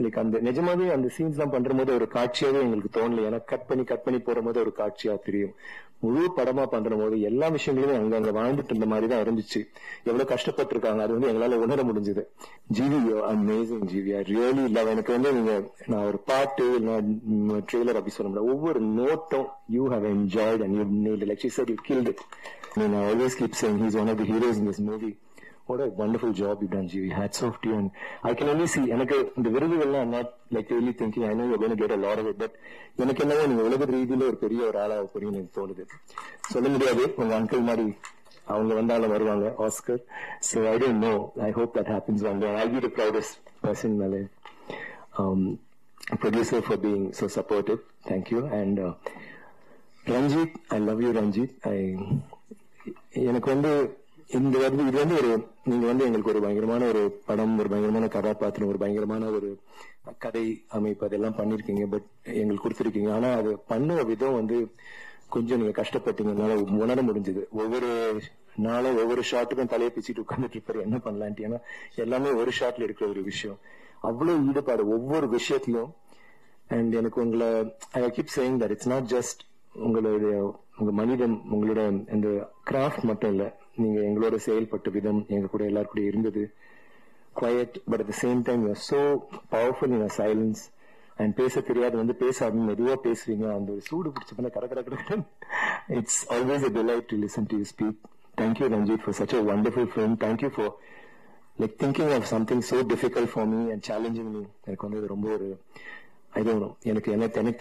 Like அந்த நிஜமாவே அந்த சீன்ஸ் எல்லாம் பண்ற போது ஒரு காட்சியாவே எங்களுக்கு தோணல. ஏன்னா கட் பண்ணி போற போது ஒரு காட்சியா தெரியும். முழு படமா பண்ற போது எல்லா விஷயங்களுமே அங்க வாழ்ந்துட்டு இருந்த மாதிரி தான் இருந்துச்சு. எவ்வளவு கஷ்டப்பட்டு இருக்காங்க அது எங்களால உணர முடிஞ்சது. GV, amazing GV, I really love. எனக்கு நீங்க நான் ஒரு பாட்டு ட்ரெய்லர் அப்படி சொல்ல முடியாது, ஒவ்வொரு நோட்டும் you have enjoyed and you nailed it. Like she said, you killed it. I mean, I always keep saying he's one of the heroes in this movie. What a wonderful job you've done, G.V. Hats off to you. And I can only see, எனக்கு இந்த விருதுகள்லாம் I'm not like really thinking, I know you're going to get a lot of it, but எனக்கு என்னவோ நீங்க உலக ரீதியில ஒரு பெரிய ஒரு ஆளாக போறீங்கன்னு எனக்கு தோணுது. சொல்ல முடியாது, உங்க அங்கிள் மாதிரி அவங்க வந்தாலும் வருவாங்க Oscar. So I don't know, I hope that happens one day. I'll be the proudest person in my life. Producer for being so supportive, thank you. And Ranjit, I love you Ranjit. எனக்கு இந்த இது ஒரு நீங்க எங்களுக்கு ஒரு பயங்கரமான ஒரு படம், ஒரு பயங்கரமான கதாபாத்திரம், ஒரு பயங்கரமான ஒரு கதை அமைப்பு அதெல்லாம் பண்ணிருக்கீங்க. பட் எங்களுக்கு கொடுத்துருக்கீங்க. ஆனா அது பண்ணுற விதம் கொஞ்சம் நீங்க கஷ்டப்பட்டீங்கனால உணர முடிஞ்சது. ஒவ்வொரு நாளும் ஒவ்வொரு ஷாட்டுக்கும் தலையை பிச்சுட்டு உட்காந்துட்டு இருப்பாரு என்ன பண்ணலான்ட்டு. ஏன்னா எல்லாமே ஒரு ஷாட்ல இருக்கிற ஒரு விஷயம், அவ்வளவு ஈடுபாடு ஒவ்வொரு விஷயத்திலும். அண்ட் எனக்கு உங்களை I keep saying that it's not just உங்க மனிதம், உங்களோட இந்த கிராஃப்ட் மட்டும் இல்ல, நீங்க எங்களோட செயல்பட்ட விதம் எங்க கூட எல்லாரும் கூட இருந்தது quiet, but at the same time you are so powerful in silence. And பேச தெரியாது பேச மெதுவா பேசுவீங்க. அந்த ஒரு சூடு பிடிச்ச பண்ண கட it's always a delight to listen to you speak. Thank you Ranjit for such a wonderful film. Thank you for like thinking of something so difficult for me and challenging me. எனக்கு ரொம்ப ஒரு I don't know, எனக்கு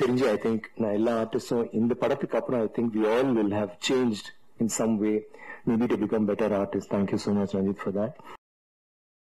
தெரிஞ்சு I think நான் எல்லா ஆர்டிஸ்டும் இந்த படத்துக்கு அப்புறம் I think we all will have changed in some way, maybe to become better artists. Thank you so much Ranjit for that.